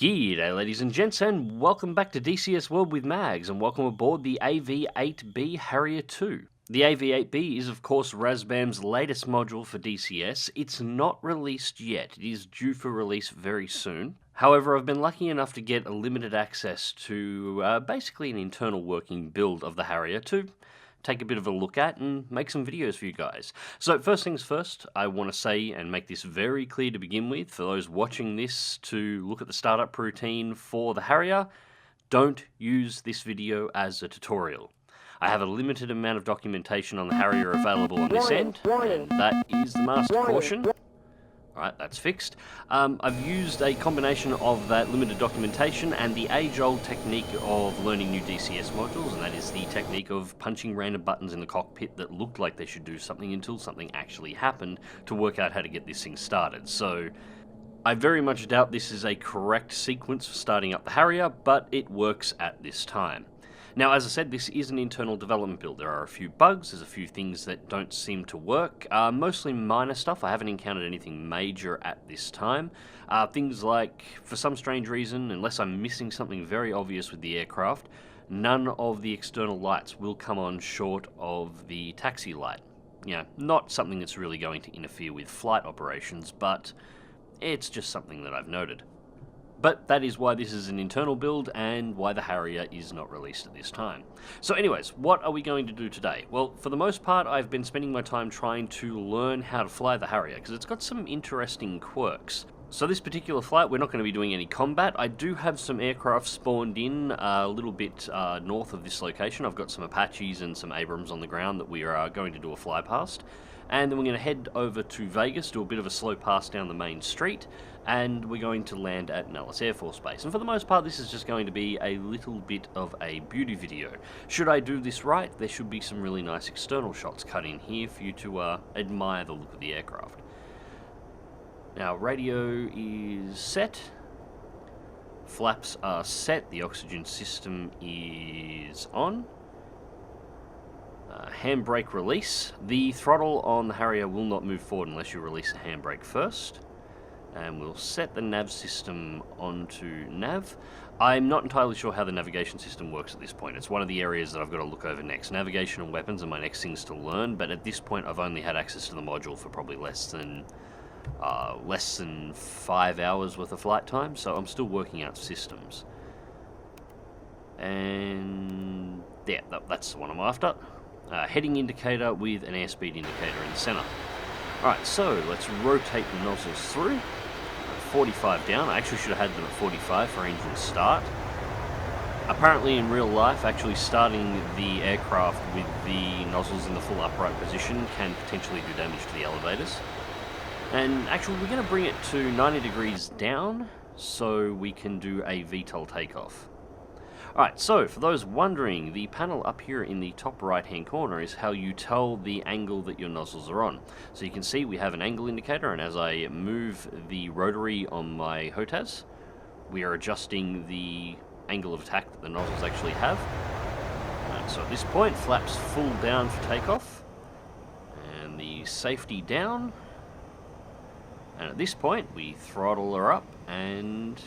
G'day ladies and gents, and welcome back to DCS World with Mags, and welcome aboard the AV-8B Harrier II. The AV-8B is of course RAZBAM's latest module for DCS. It's not released yet, it is due for release very soon. However, I've been lucky enough to get limited access to basically an internal working build of the Harrier II. Take a bit of a look at and make some videos for you guys. So first things first, I want to say and make this very clear to begin with, for those watching this to look at the startup routine for the Harrier, don't use this video as a tutorial. I have a limited amount of documentation on the Harrier available on this end, and that is the master caution. Alright, that's fixed. I've used a combination of that limited documentation and the age-old technique of learning new DCS modules, and that is the technique of punching random buttons in the cockpit that looked like they should do something until something actually happened to work out how to get this thing started. So I very much doubt this is a correct sequence for starting up the Harrier, but it works at this time. Now, as I said, this is an internal development build. There are a few bugs, there's a few things that don't seem to work, mostly minor stuff. I haven't encountered anything major at this time. Things like, for some strange reason, unless I'm missing something very obvious with the aircraft, none of the external lights will come on short of the taxi light. You know, not something that's really going to interfere with flight operations, but it's just something that I've noted. But that is why this is an internal build and why the Harrier is not released at this time. So anyways, what are we going to do today? Well, for the most part, I've been spending my time trying to learn how to fly the Harrier, because it's got some interesting quirks. So this particular flight, we're not going to be doing any combat. I do have some aircraft spawned in a little bit north of this location. I've got some Apaches and some Abrams on the ground that we are going to do a fly past. And then we're going to head over to Vegas, do a bit of a slow pass down the main street, and we're going to land at Nellis Air Force Base. And for the most part, this is just going to be a little bit of a beauty video. Should I do this right, there should be some really nice external shots cut in here for you to admire the look of the aircraft. Now, radio is set. Flaps are set. The oxygen system is on. Handbrake release. The throttle on the Harrier will not move forward unless you release the handbrake first. And we'll set the nav system onto nav. I'm not entirely sure how the navigation system works at this point. It's one of the areas that I've got to look over next. Navigation and weapons are my next things to learn, but at this point I've only had access to the module for probably less than 5 hours worth of flight time, so I'm still working out systems. And yeah, that's the one I'm after. Heading indicator with an airspeed indicator in the center. Alright, so let's rotate the nozzles through. 45 down. I actually should have had them at 45 for engine start. Apparently in real life, actually starting the aircraft with the nozzles in the full upright position can potentially do damage to the elevators. And actually we're going to bring it to 90 degrees down so we can do a VTOL takeoff. Alright, so for those wondering, the panel up here in the top right hand corner is how you tell the angle that your nozzles are on. So you can see we have an angle indicator, and as I move the rotary on my HoTaS, we are adjusting the angle of attack that the nozzles actually have. And so at this point, flaps full down for takeoff, and the safety down. And at this point, we throttle her up, and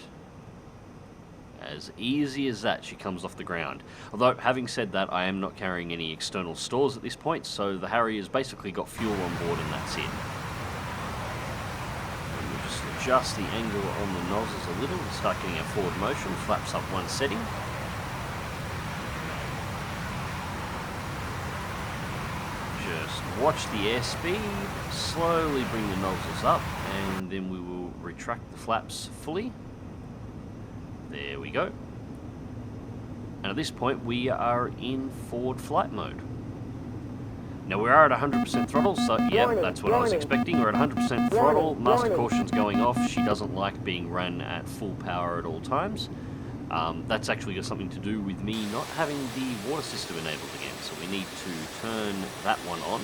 as easy as that, she comes off the ground. Although, having said that, I am not carrying any external stores at this point, so the Harrier's basically got fuel on board and that's it. And we'll just adjust the angle on the nozzles a little and start getting our forward motion. Flaps up one setting. Just watch the airspeed, slowly bring the nozzles up, and then we will retract the flaps fully. There we go. And at this point we are in forward flight mode. Now we are at 100% throttle, so yeah, that's what I was expecting. We're at 100% throttle, master caution's going off. She doesn't like being run at full power at all times. That's actually got something to do with me not having the water system enabled again, so we need to turn that one on.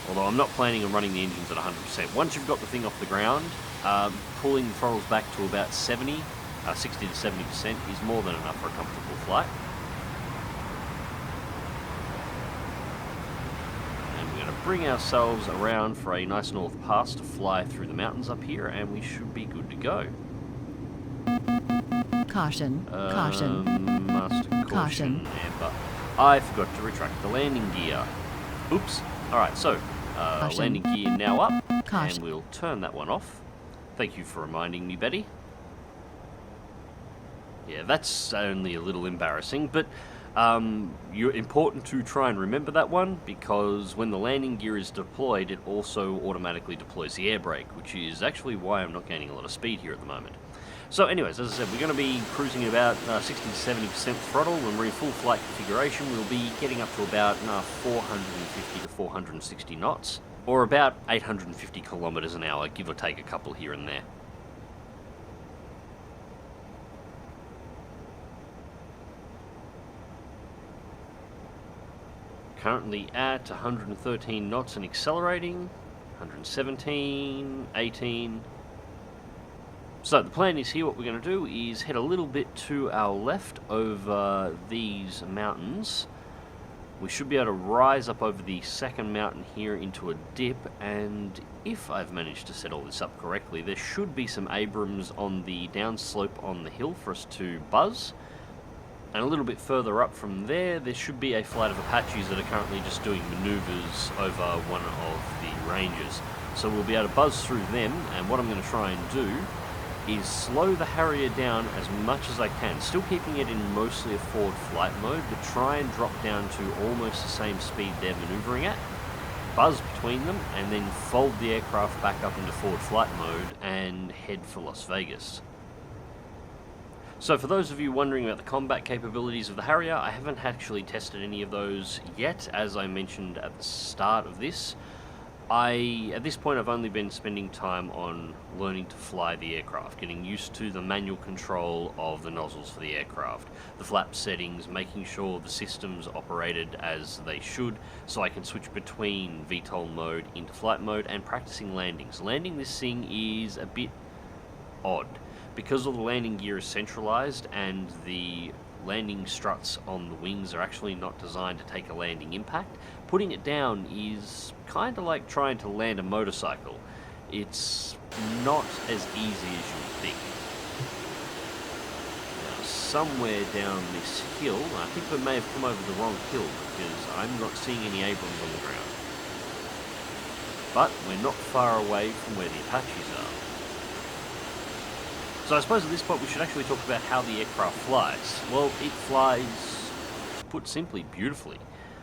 Although I'm not planning on running the engines at 100%. Once you've got the thing off the ground, pulling the throttles back to about 60 to 70% is more than enough for a comfortable flight. And we're going to bring ourselves around for a nice north pass to fly through the mountains up here, and we should be good to go. Caution, caution. Master caution, Amber. I forgot to retract the landing gear. Oops. Alright, so, landing gear now up, and we'll turn that one off. Thank you for reminding me, Betty. Yeah, that's only a little embarrassing, but you're important to try and remember that one, because when the landing gear is deployed, it also automatically deploys the air brake, which is actually why I'm not gaining a lot of speed here at the moment. So anyways, as I said, we're going to be cruising about 60 to 70% throttle. When we're in full flight configuration, we'll be getting up to about 450 to 460 knots, or about 850 kilometers an hour, give or take a couple here and there. Currently at 113 knots and accelerating, 117, 18. So the plan is here, what we're going to do is head a little bit to our left over these mountains. We should be able to rise up over the second mountain here into a dip, and if I've managed to set all this up correctly, there should be some Abrams on the downslope on the hill for us to buzz. And a little bit further up from there, there should be a flight of Apaches that are currently just doing maneuvers over one of the ranges. So we'll be able to buzz through them, and what I'm going to try and do is slow the Harrier down as much as I can, still keeping it in mostly a forward flight mode, but try and drop down to almost the same speed they're maneuvering at, buzz between them, and then fold the aircraft back up into forward flight mode and head for Las Vegas. So for those of you wondering about the combat capabilities of the Harrier, I haven't actually tested any of those yet, as I mentioned at the start of this. At this point, I've only been spending time on learning to fly the aircraft, getting used to the manual control of the nozzles for the aircraft, the flap settings, making sure the systems operated as they should, so I can switch between VTOL mode into flight mode, and practicing landings. Landing this thing is a bit odd, because all the landing gear is centralized and the landing struts on the wings are actually not designed to take a landing impact. Putting it down is kind of like trying to land a motorcycle. It's not as easy as you would think. Now, somewhere down this hill, I think we may have come over the wrong hill because I'm not seeing any Abrams on the ground. But we're not far away from where the Apaches are. So I suppose at this point we should actually talk about how the aircraft flies. Well, it flies, put simply, beautifully.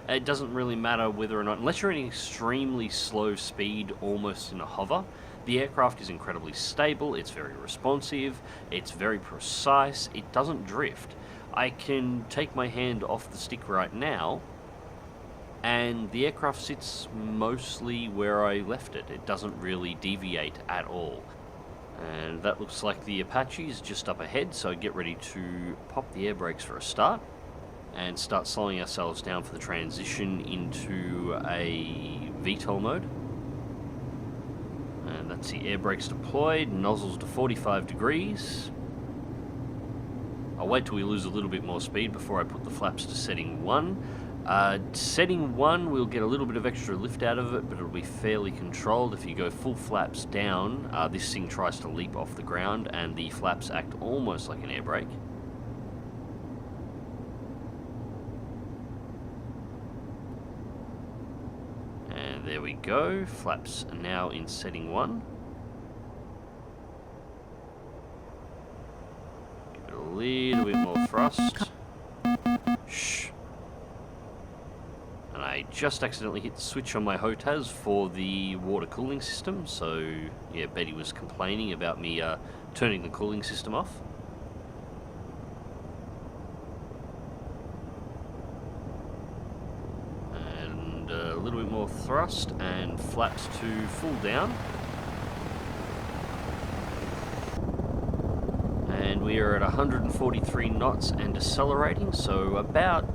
It doesn't really matter whether or not, unless you're at an extremely slow speed, almost in a hover, the aircraft is incredibly stable, it's very responsive, it's very precise, it doesn't drift. I can take my hand off the stick right now, and the aircraft sits mostly where I left it. It doesn't really deviate at all. And that looks like the Apache is just up ahead, so get ready to pop the air brakes for a start and start slowing ourselves down for the transition into a VTOL mode. And that's the air brakes deployed, nozzles to 45 degrees. I'll wait till we lose a little bit more speed before I put the flaps to setting 1. Setting 1, we'll get a little bit of extra lift out of it, but it'll be fairly controlled. If you go full flaps down, this thing tries to leap off the ground, and the flaps act almost like an air brake. And there we go, flaps are now in setting 1. Give it a little bit more thrust. Shh. And I just accidentally hit the switch on my HoTaS for the water cooling system, so yeah, Betty was complaining about me turning the cooling system off. And a little bit more thrust and flaps to full down. And we are at 143 knots and decelerating, so about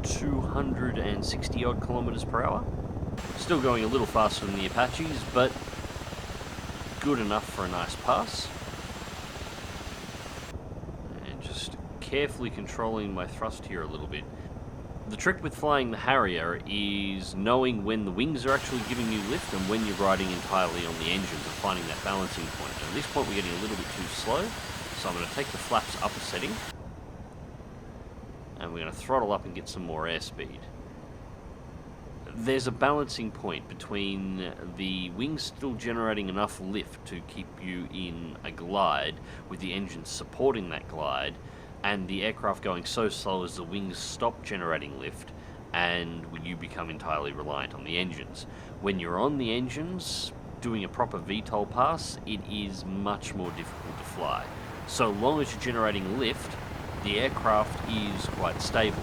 260 odd kilometers per hour. Still going a little faster than the Apaches, but good enough for a nice pass. And just carefully controlling my thrust here a little bit. The trick with flying the Harrier is knowing when the wings are actually giving you lift and when you're riding entirely on the engines and finding that balancing point. And at this point we're getting a little bit too slow, so I'm going to take the flaps up a setting and we're going to throttle up and get some more airspeed. There's a balancing point between the wings still generating enough lift to keep you in a glide with the engines supporting that glide, and the aircraft going so slow as the wings stop generating lift and you become entirely reliant on the engines. When you're on the engines doing a proper VTOL pass, it is much more difficult to fly. So long as you're generating lift, the aircraft is quite stable.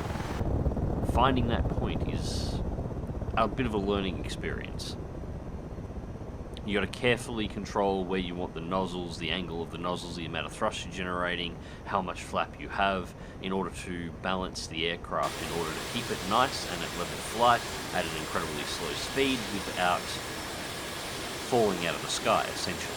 Finding that point is a bit of a learning experience. You got to carefully control where you want the nozzles, the angle of the nozzles, the amount of thrust you're generating, how much flap you have, in order to balance the aircraft, in order to keep it nice and at level flight at an incredibly slow speed without falling out of the sky, essentially.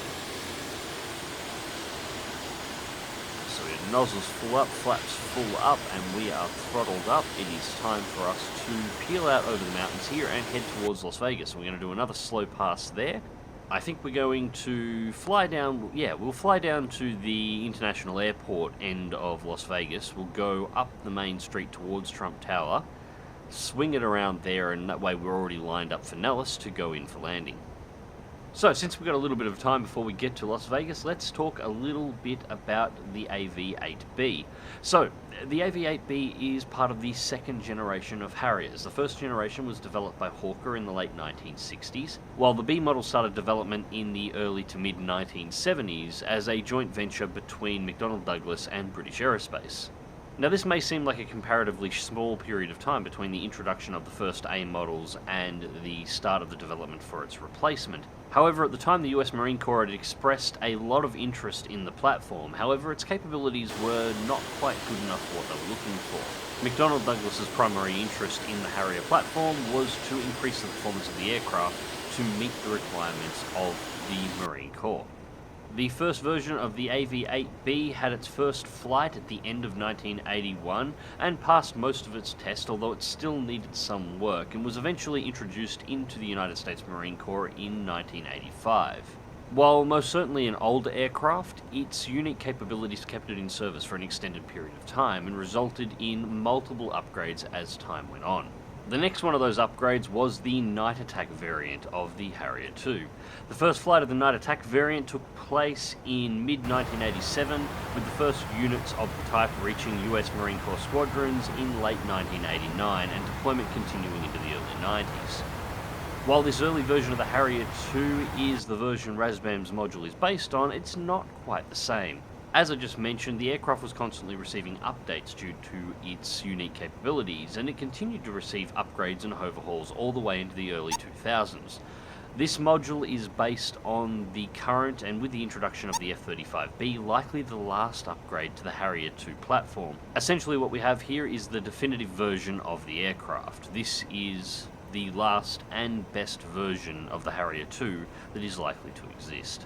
So we have nozzles full up, flaps full up, and we are throttled up. It is time for us to peel out over the mountains here and head towards Las Vegas. We're going to do another slow pass there. I think we're going to fly down, we'll fly down to the international airport end of Las Vegas. We'll go up the main street towards Trump Tower, swing it around there, and that way we're already lined up for Nellis to go in for landing. So, since we've got a little bit of time before we get to Las Vegas, let's talk a little bit about the AV-8B. So, the AV-8B is part of the second generation of Harriers. The first generation was developed by Hawker in the late 1960s, while the B model started development in the early to mid 1970s as a joint venture between McDonnell Douglas and British Aerospace. Now, this may seem like a comparatively small period of time between the introduction of the first A models and the start of the development for its replacement. However, at the time the US Marine Corps had expressed a lot of interest in the platform. However, its capabilities were not quite good enough for what they were looking for. McDonnell Douglas's primary interest in the Harrier platform was to increase the performance of the aircraft to meet the requirements of the Marine Corps. The first version of the AV-8B had its first flight at the end of 1981 and passed most of its test, although it still needed some work, and was eventually introduced into the United States Marine Corps in 1985. While most certainly an older aircraft, its unique capabilities kept it in service for an extended period of time and resulted in multiple upgrades as time went on. The next one of those upgrades was the Night Attack variant of the Harrier II. The first flight of the Night Attack variant took place in mid-1987, with the first units of the type reaching US Marine Corps squadrons in late 1989 and deployment continuing into the early 90s. While this early version of the Harrier II is the version RAZBAM's module is based on, it's not quite the same. As I just mentioned, the aircraft was constantly receiving updates due to its unique capabilities, and it continued to receive upgrades and overhauls all the way into the early 2000s. This module is based on the current, and with the introduction of the F-35B, likely the last upgrade to the Harrier II platform. Essentially what we have here is the definitive version of the aircraft. This is the last and best version of the Harrier II that is likely to exist.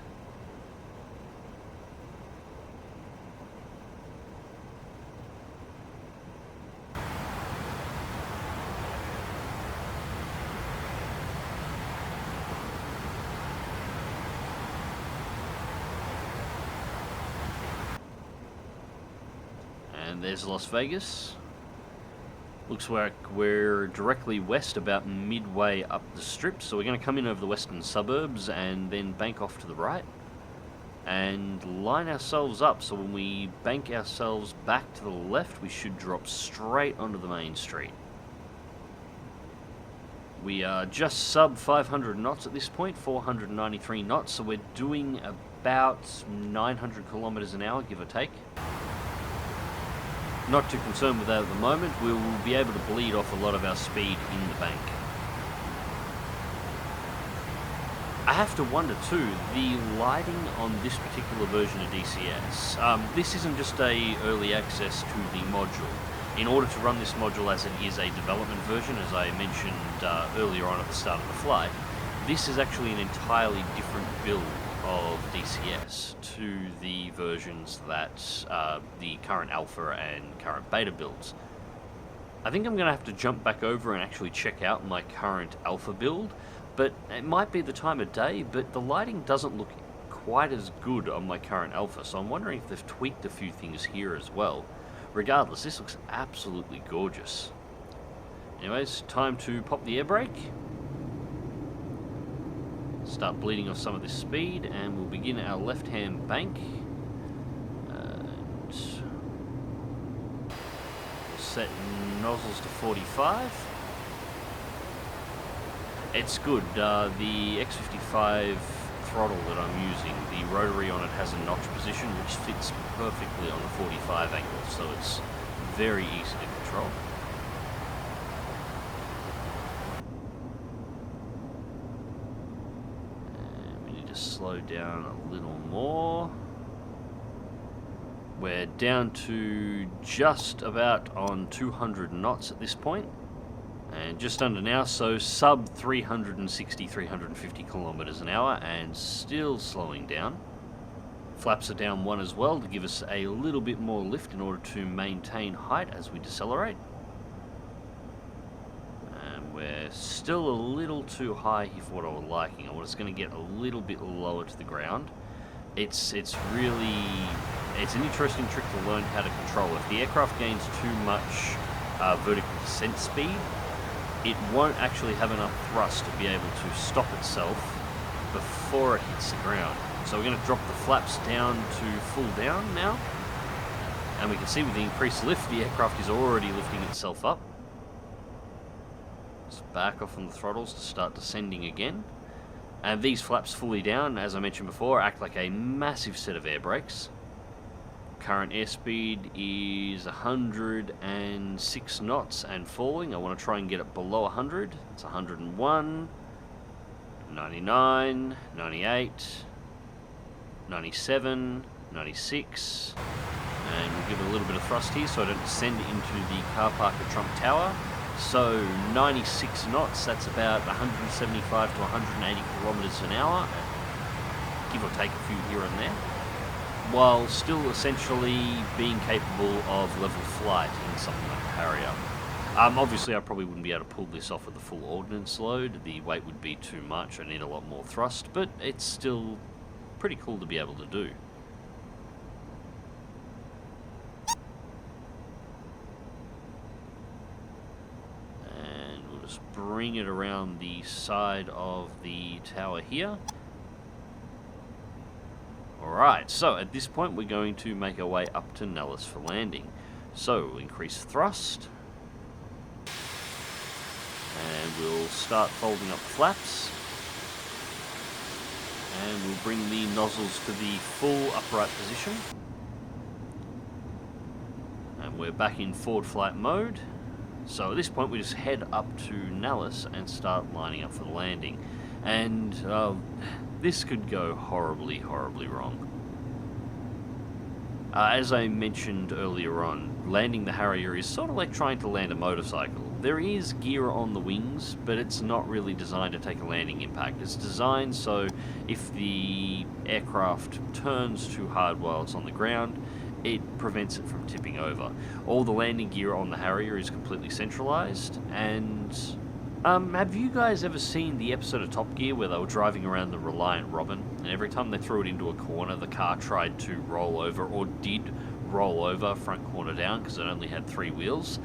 And there's Las Vegas. Looks like we're directly west, about midway up the strip, so we're going to come in over the western suburbs and then bank off to the right and line ourselves up, so when we bank ourselves back to the left we should drop straight onto the main street. We are just sub 500 knots at this point, 493 knots, so we're doing about 900 kilometers an hour, give or take. Not too concerned with that at the moment. We will be able to bleed off a lot of our speed in the bank. I have to wonder too, the lighting on this particular version of DCS, this isn't just a early access to the module. In order to run this module as it is a development version, as I mentioned earlier on at the start of the flight, this is actually an entirely different build of DCS to the versions that the current alpha and current beta builds. I think I'm going to have to jump back over and actually check out my current alpha build, but it might be the time of day, but the lighting doesn't look quite as good on my current alpha, so I'm wondering if they've tweaked a few things here as well. Regardless, this looks absolutely gorgeous. Anyways, time to pop the air brake. Start bleeding off some of this speed, and we'll begin our left-hand bank. Set nozzles to 45. It's good. The X55 throttle that I'm using, the rotary on it has a notch position which fits perfectly on the 45 angle, so it's very easy to control. And we need to slow down a little more. We're down to just about on 200 knots at this point, and just under now, so sub 360, 350 kilometers an hour, and still slowing down. Flaps are down one as well to give us a little bit more lift in order to maintain height as we decelerate. And we're still a little too high here for what I was liking. I was going to get a little bit lower to the ground. It's an interesting trick to learn how to control. If the aircraft gains too much vertical descent speed, it won't actually have enough thrust to be able to stop itself before it hits the ground. So we're going to drop the flaps down to full down now, and we can see with the increased lift, the aircraft is already lifting itself up. Let's back off on the throttles to start descending again. And these flaps fully down, as I mentioned before, act like a massive set of air brakes. Current airspeed is 106 knots and falling. I want to try and get it below 100. It's 101, 99, 98, 97, 96. And we'll give it a little bit of thrust here so I don't descend into the car park at Trump Tower. So 96 knots, that's about 175 to 180 kilometers an hour, give or take a few here and there, while still essentially being capable of level flight in something like a Harrier. Obviously I probably wouldn't be able to pull this off with the full ordnance load. The weight would be too much. I need a lot more thrust, but it's still pretty cool to be able to do. Bring it around the side of the tower here. Alright, so at this point we're going to make our way up to Nellis for landing. So we'll increase thrust, and we'll start folding up the flaps, and we'll bring the nozzles to the full upright position, and we're back in forward flight mode. So at this point we just head up to Nellis and start lining up for the landing. And this could go horribly, horribly wrong. As I mentioned earlier on, landing the Harrier is sort of like trying to land a motorcycle. There is gear on the wings, but it's not really designed to take a landing impact. It's designed so if the aircraft turns too hard while it's on the ground, it prevents it from tipping over. All the landing gear on the Harrier is completely centralized, and have you guys ever seen the episode of Top Gear where they were driving around the Reliant Robin, and every time they threw it into a corner, the car tried to roll over, or did roll over front corner down because it only had 3 wheels?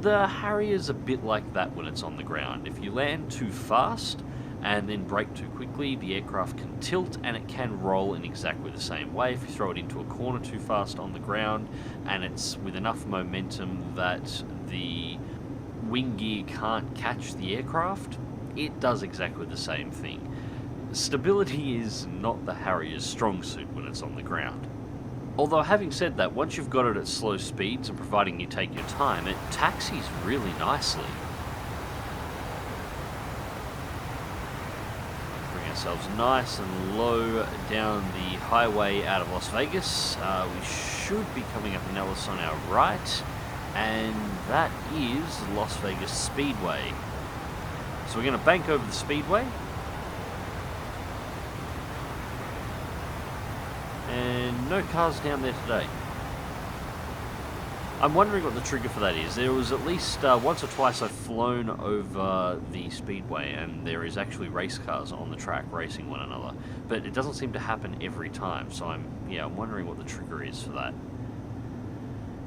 The Harrier's a bit like that when it's on the ground. If you land too fast and then brake too quickly, the aircraft can tilt and it can roll in exactly the same way. If you throw it into a corner too fast on the ground and it's with enough momentum that the wing gear can't catch the aircraft, it does exactly the same thing. Stability is not the Harrier's strong suit when it's on the ground. Although having said that, once you've got it at slow speeds and providing you take your time, it taxis really nicely. Ourselves nice and low down the highway out of Las Vegas. We should be coming up Nellis on our right, and that is Las Vegas Speedway. So we're going to bank over the speedway, and no cars down there today. I'm wondering what the trigger for that is. There was at least once or twice I've flown over the speedway and there is actually race cars on the track racing one another, but it doesn't seem to happen every time, so I'm wondering what the trigger is for that.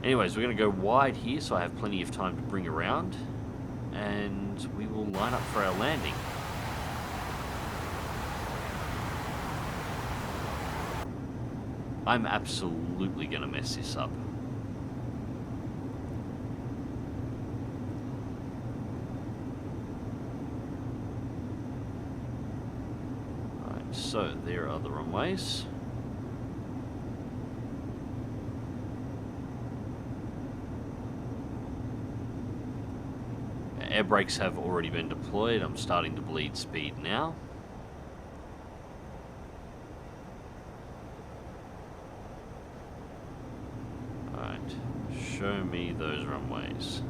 Anyways, we're going to go wide here so I have plenty of time to bring around, and we will line up for our landing. I'm absolutely going to mess this up. So, there are the runways. Air brakes have already been deployed. I'm starting to bleed speed now. Alright, show me those runways.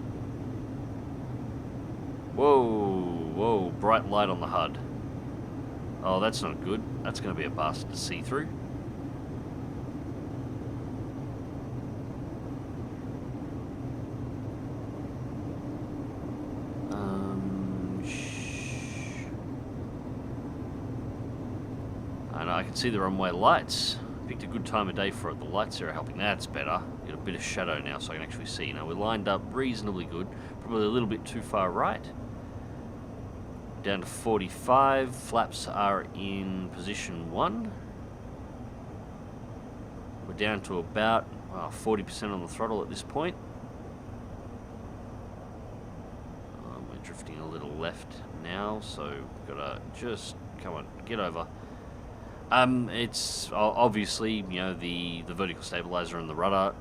Whoa, whoa, bright light on the HUD. Oh, that's not good. That's going to be a bastard to see through. And I can see the runway lights. Picked a good time of day for it. The lights are helping. That's better. Got a bit of shadow now so I can actually see. Now we're lined up reasonably good. Probably a little bit too far right. Down to 45, flaps are in position 1. We're down to about 40% on the throttle at this point. We're drifting a little left now, so we've got to just, come on, get over. It's obviously, the vertical stabilizer and the rudder.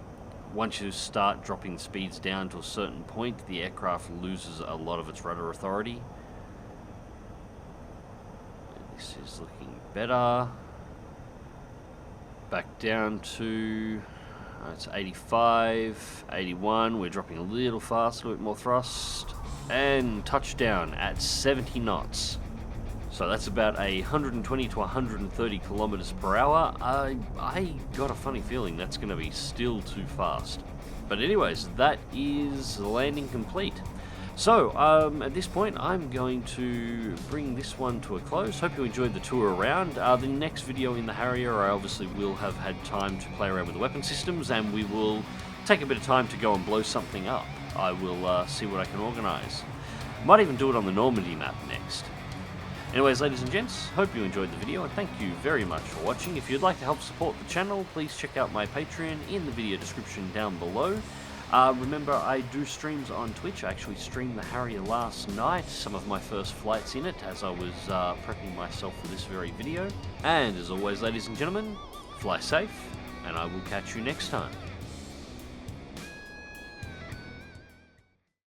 Once you start dropping speeds down to a certain point, the aircraft loses a lot of its rudder authority. This is looking better. Back down to, it's 85, 81. We're dropping a little fast, a little bit more thrust. And touchdown at 70 knots. So that's about 120 to 130 kilometers per hour. I got a funny feeling that's going to be still too fast. But anyways, that is landing complete. So, at this point, I'm going to bring this one to a close. Hope you enjoyed the tour around. The next video in the Harrier, I obviously will have had time to play around with the weapon systems, and we will take a bit of time to go and blow something up. I will see what I can organise. Might even do it on the Normandy map next. Anyways, ladies and gents, hope you enjoyed the video, and thank you very much for watching. If you'd like to help support the channel, please check out my Patreon in the video description down below. Remember, I do streams on Twitch. I actually streamed the Harrier last night, some of my first flights in it, as I was prepping myself for this very video. And as always, ladies and gentlemen, fly safe, and I will catch you next time.